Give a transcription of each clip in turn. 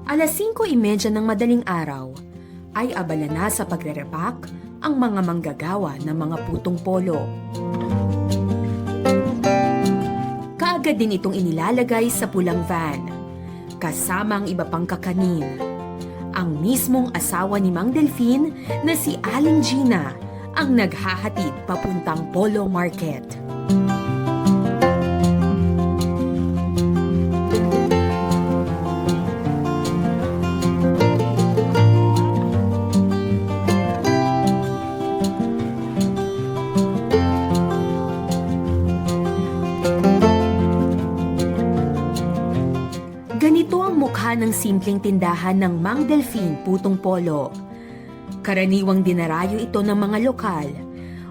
Alas 5:30 ng madaling araw, ay abala na sa pagre-repack ang mga manggagawa ng mga putong polo. Kaagad din itong inilalagay sa pulang van, kasama ang iba pang kakanin. Ang mismong asawa ni Mang Delfin na si Aling Gina ang naghahatid papuntang Polo Market. Ganito ang mukha ng simpleng tindahan ng Mang Delfin Putong Polo. Karaniwang dinarayo ito ng mga lokal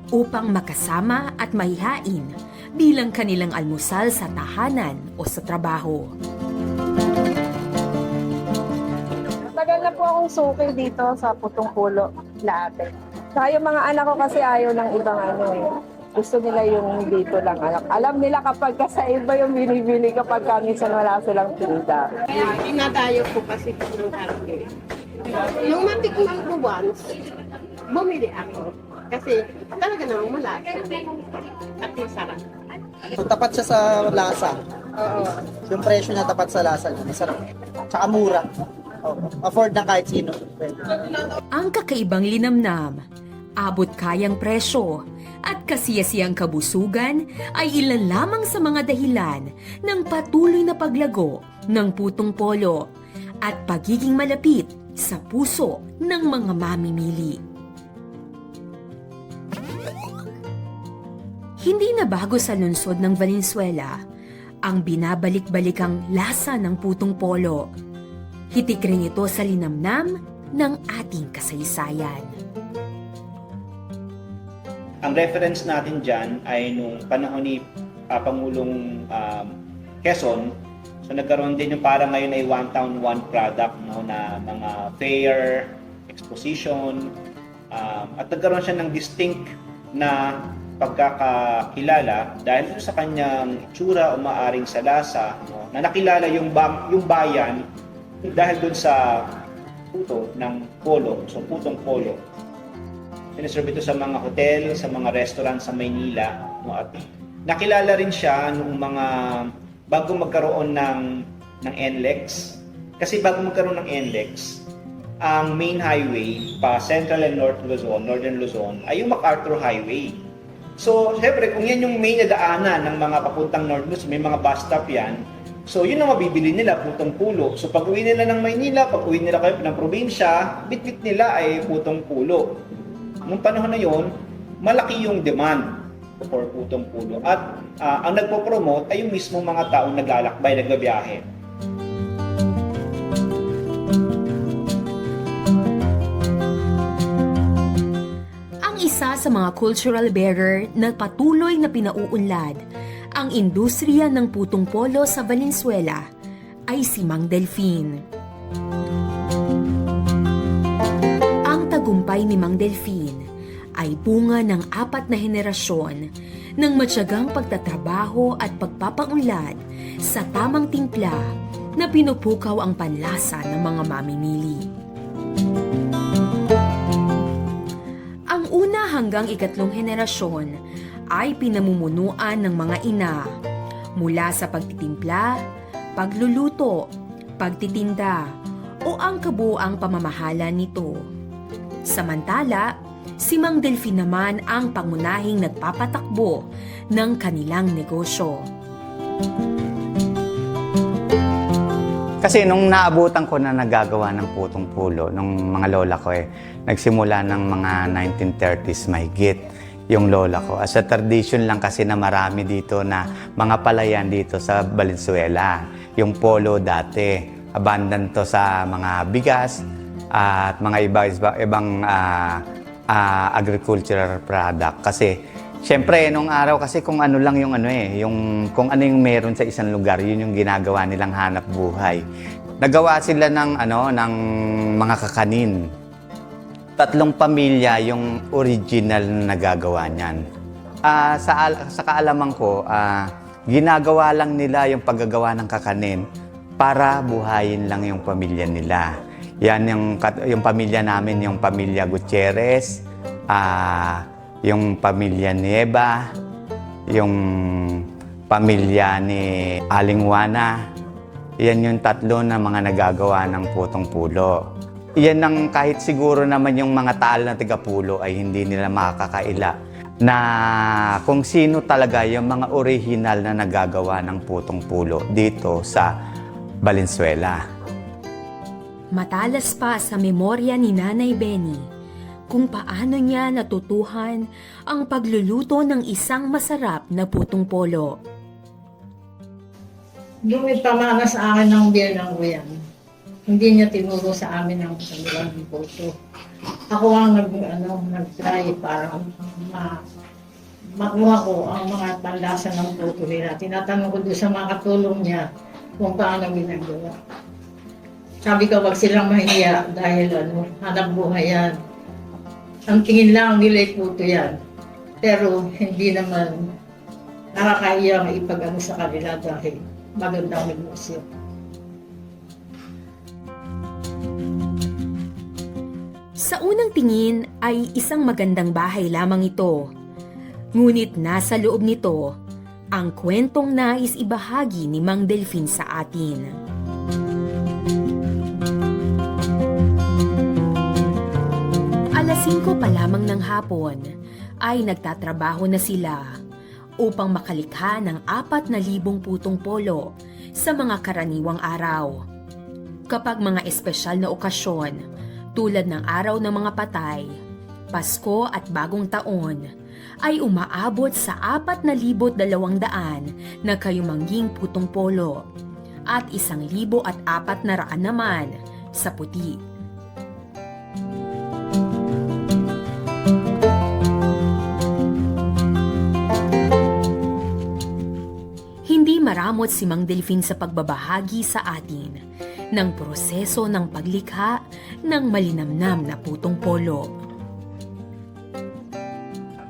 upang makasama at mahihain bilang kanilang almusal sa tahanan o sa trabaho. Tagal na po akong suki dito sa Putong Polo, Laate. Saka yung mga anak ko kasi ayaw ng ibang gusto nila yung dito lang. Alam nila kapag sa iba yung binibili kapag minsan wala silang tinda. Dinadayo ko kasi ng karne. Yung matikman ko once, bumili ako. Kasi talaga namang malaki. At masarap. So, tapat siya sa lasa. Oo. Yung presyo niya tapat sa lasa niya. Masarap. Tsaka mura. Afford na kahit sino. Ang kakaibang linamnam, abot kayang presyo, at kasiyasiyang kabusugan ay ilan lamang sa mga dahilan ng patuloy na paglago ng Putong Polo at pagiging malapit sa puso ng mga mamimili. Hindi na bago sa lungsod ng Valenzuela ang binabalik-balikang lasa ng Putong Polo. Hitik rin ito sa linamnam ng ating kasaysayan. Ang reference natin dyan ay nung panahon ni Pangulong Quezon. So nagkaroon din yung parang ngayon ay one town, one product, no, na mga fair, exposition, at nagkaroon siya ng distinct na pagkakakilala dahil sa kanyang itsura o maaring sa lasa, no, na nakilala yung bayan dahil dun sa puto ng polo, so Putong Polo. Siniserve ito sa mga hotel, sa mga restaurant sa Maynila. No, at nakilala rin siya nung mga bago magkaroon ng NLEX. Kasi bago magkaroon ng NLEX, ang main highway pa Central and Northern Luzon ay yung MacArthur Highway. So, syempre, kung yan yung main na daanan ng mga papuntang North Luzon, may mga bus stop yan. So, yun ang mabibili nila, Putong Pulo. So, pag uwi nila ng Maynila, pag uwi nila kayo ng probinsya, bit-bit nila ay Putong Pulo. Nung panahon na yon, malaki yung demand for Putong Pulo. At ang nagpo-promote ay yung mismong mga taong naglalakbay, nagbabiyahe. Ang isa sa mga cultural bearer na patuloy na pinauunlad ang industriya ng Putong Polo sa Valenzuela ay si Mang Delfin. Ang tagumpay ni Mang Delfin ay bunga ng 4 na henerasyon ng matyagang pagtatrabaho at pagpapaunlad sa tamang timpla na pinupukaw ang panlasa ng mga mamimili. Ang una hanggang 3 henerasyon ay pinamumunuan ng mga ina mula sa pagtitimpla, pagluluto, pagtitinda o ang kabuuang pamamahala nito. Samantala, si Mang Delfin naman ang pangunahing nagpapatakbo ng kanilang negosyo. Kasi nung naabutan ko na nagagawa ng putong pulo, nung mga lola ko nagsimula ng mga 1930s mahigit yung lola ko. As a tradition lang kasi na marami dito na mga palayan dito sa Valenzuela. Yung polo dati, abundant to sa mga bigas at mga ibang agricultural product. Kasi syempre, nung araw kasi kung ano lang yung kung ano yung meron sa isang lugar, yun yung ginagawa nilang hanap buhay. Nagawa sila ng mga kakanin. 3 pamilya yung original na nagagawa niyan. Sa kaalaman ko, ginagawa lang nila yung paggagawa ng kakanin para buhayin lang yung pamilya nila. Yan yung pamilya namin, yung pamilya Gutierrez, yung pamilya Nieva, yung pamilya ni Aling Juana. Yan yung 3 na mga nagagawa ng putong pulo. Yan ang kahit siguro naman yung mga taal na tigapulo ay hindi nila makakaila na kung sino talaga yung mga original na nagagawa ng putong pulo dito sa Valenzuela. Matalas pa sa memorya ni Nanay Benny kung paano niya natutuhan ang pagluluto ng isang masarap na putong polo. Yung pamana sa akin ng biyanang ko yan. Hindi niya tinuro sa amin ang kanilang puto. Ako ang nag-try para makuha ko ang mga panlasa ng puto nila. Tinatanong ko doon sa mga katulong niya kung paano ginagawa. Sabi ko, wag silang mahiya dahil hanap buhay yan. Ang tingin lang nila ay puto yan. Pero hindi naman nakakaya ipag-ano sa kanila dahil magandang negosyo. Sa unang tingin ay isang magandang bahay lamang ito. Ngunit nasa loob nito ang kwentong nais ibahagi ni Mang Delfin sa atin. Alas 5 pa lamang ng hapon ay nagtatrabaho na sila upang makalikha ng 4,000 putong polo sa mga karaniwang araw. Kapag mga espesyal na okasyon, tulad ng Araw ng Mga Patay, Pasko at Bagong Taon, ay umaabot sa 4,200 na kayumangging putong polo at 1,400 naman sa puti. Hindi maramot si Mang Delfin sa pagbabahagi sa atin ng proseso ng paglikha ng malinamnam na putong polo.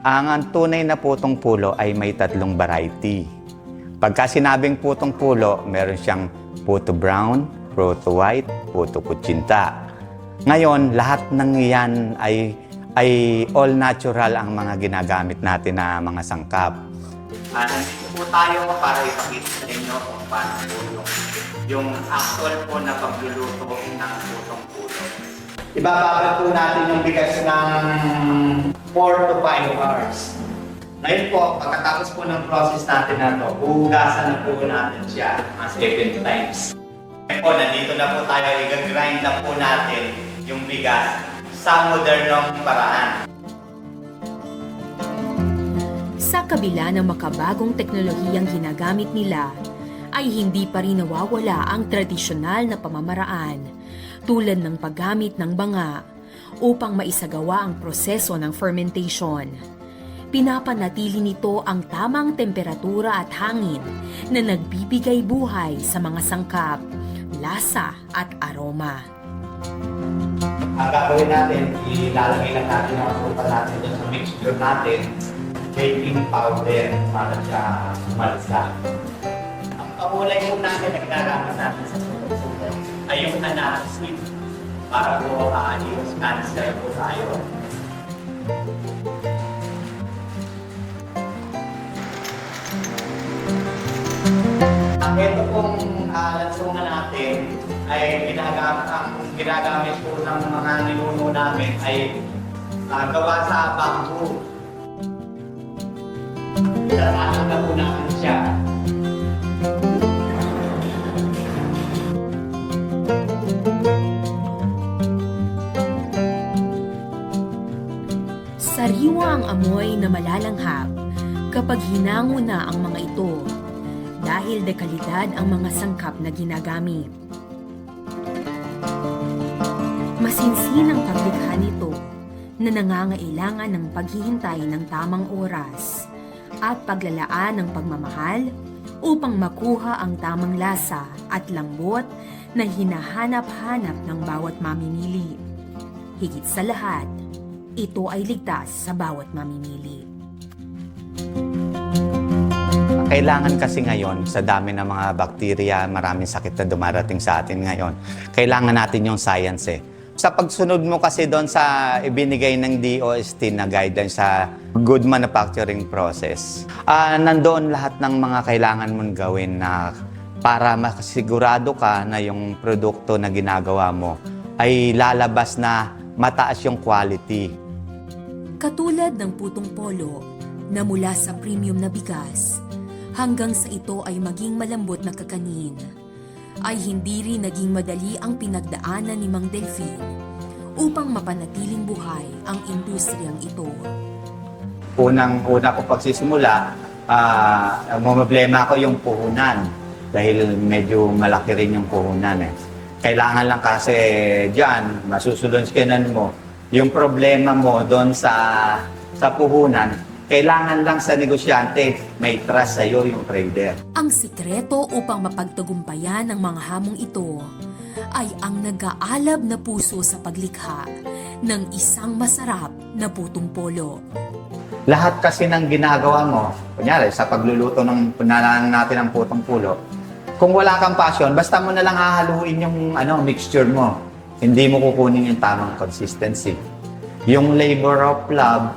Ang tunay na putong pulo ay may 3 variety. Pagka sinabing putong pulo, meron siyang puto brown, puto white, puto kutsinta. Ngayon, lahat ng iyan ay all natural ang mga ginagamit natin na mga sangkap. Nandito po tayo para ipakita sa inyo kung paano yung actual po na pagluluto ng putong pulo. Ibababad po natin yung bigas ng 4 to 5 hours. Ngayon po, pagkatapos po ng process natin na ito, huhugasan na po natin siya mga 7 times. Ngayon po, nandito na po tayo, i-grind na po natin yung bigas sa modernong paraan. Sa kabila ng makabagong teknolohiyang ginagamit nila, ay hindi pa rin nawawala ang tradisyonal na pamamaraan tulad ng paggamit ng banga upang maisagawa ang proseso ng fermentation. Pinapanatili nito ang tamang temperatura at hangin na nagbibigay buhay sa mga sangkap, lasa at aroma. Ang gagawin natin, ilalagay lang natin ang asukal natin dyan sa mixture natin, baking powder para siya malasa. Ang pamulay po natin na ginagamit natin sa susunod ay yung sweet para po aayos cancer po tayo. Ito pong lansungan natin ay ginagamit po ng mga ninuno namin ay gawa sa bamboo. Saraan na po namin siya. ang amoy na malalanghap kapag hinango na ang mga ito dahil dekalidad ang mga sangkap na ginagamit. Masinsin ang paglikha nito na nangangailangan ng paghihintay ng tamang oras at paglalaan ng pagmamahal upang makuha ang tamang lasa at lambot na hinahanap-hanap ng bawat mamimili. Higit sa lahat, ito ay ligtas sa bawat mamimili. Kailangan kasi ngayon, sa dami ng mga bakterya, maraming sakit na dumarating sa atin ngayon, kailangan natin yung science eh. Sa pagsunod mo kasi doon sa ibinigay ng DOST na guidelines sa good manufacturing process, nandoon lahat ng mga kailangan mong gawin na para makasigurado ka na yung produkto na ginagawa mo ay lalabas na mataas yung quality. Katulad ng putong polo na mula sa premium na bigas hanggang sa ito ay maging malambot na kakanin, ay hindi rin naging madali ang pinagdaanan ni Mang Delfin upang mapanatiling buhay ang industriyang ito. Unang-una ko pagsisimula, problema ko yung puhunan dahil medyo malaki rin yung puhunan eh. Kailangan lang kasi dyan, masusulunskinan mo. Yung problema mo doon sa puhunan, kailangan lang sa negosyante, may trust sa'yo yung trader. Ang sikreto upang mapagtagumpayan ang mga hamong ito ay ang nag-aalab na puso sa paglikha ng isang masarap na putong polo. Lahat kasi ng ginagawa mo, kunyari sa pagluluto ng punanan natin ng putong pulo, kung wala kang passion, basta mo na lang hahaluin yung mixture mo. Hindi mo kukunin yung tamang consistency. Yung labor of love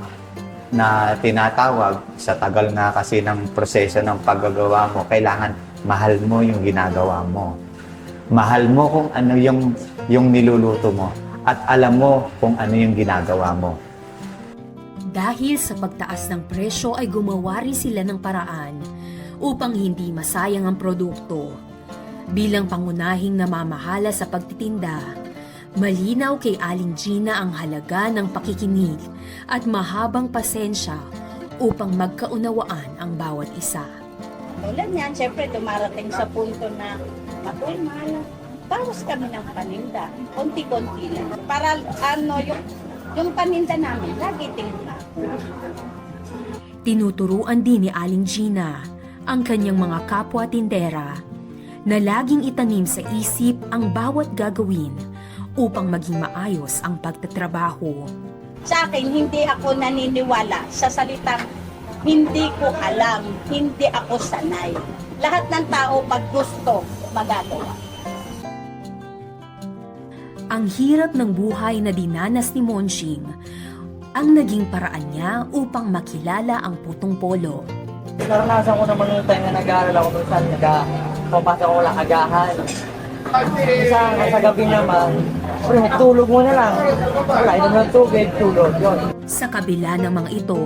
na tinatawag, sa tagal nga kasi ng proseso ng paggagawa mo, kailangan mahal mo yung ginagawa mo. Mahal mo kung ano yung niluluto mo at alam mo kung ano yung ginagawa mo. Dahil sa pagtaas ng presyo ay gumawa rin sila ng paraan upang hindi masayang ang produkto. Bilang pangunahing namamahala sa pagtitinda, malinaw kay Aling Gina ang halaga ng pakikinig at mahabang pasensya upang magkaunawaan ang bawat isa. Tulad niyan, syempre dumarating sa punto na mahal, bawas kami ng paninda, konti-konti lang. Para yung paninda namin, lagi tingnan. Tinuturuan din ni Aling Gina ang kanyang mga kapwa tindera na laging itanim sa isip ang bawat gagawin upang maging maayos ang pagtatrabaho. Sa akin, hindi ako naniniwala sa salitang hindi ko alam, hindi ako sanay. Lahat ng tao pag gusto, magagawa. Ang hirap ng buhay na dinanas ni Monching ang naging paraan niya upang makilala ang putong polo. Naranasan ko naman yung time na nag-aaral ako doon saan pumapasok ako lang agahan. Sa gabi naman, tulog mo na lang. Wala, inom ng tubig, tulog. Yun. Sa kabila ng mga ito,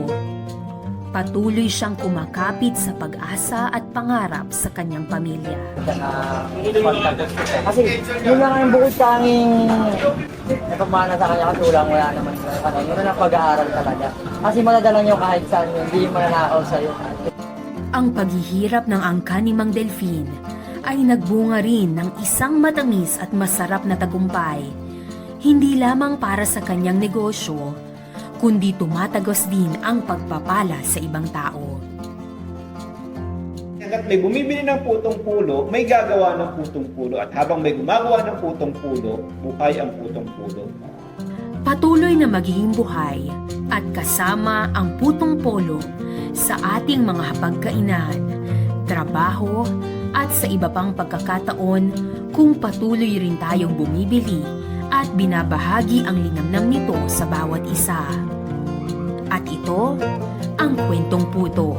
patuloy siyang kumakapit sa pag-asa at pangarap sa kanyang pamilya. Kasi yun lang ang bukod sa aming napamana sa kanya kasi wala naman sa kanya. Yun na pag-aaral talaga. Kasi madadala niyo kahit saan yun, hindi mananakaw sa'yo. Ang paghihirap ng angka ni Mang Delfin ay nagbunga rin ng isang matamis at masarap na tagumpay, hindi lamang para sa kanyang negosyo, kundi tumatagos din ang pagpapala sa ibang tao. Hanggat may bumibili ng putong pulo, may gagawa ng putong pulo. At habang may gumagawa ng putong pulo, buhay ang putong pulo. Patuloy na magiging buhay at kasama ang putong polo sa ating mga hapagkainan, trabaho at sa iba pang pagkakataon kung patuloy rin tayong bumibili at binabahagi ang linamnam nito sa bawat isa. At ito ang Kwentong Puto.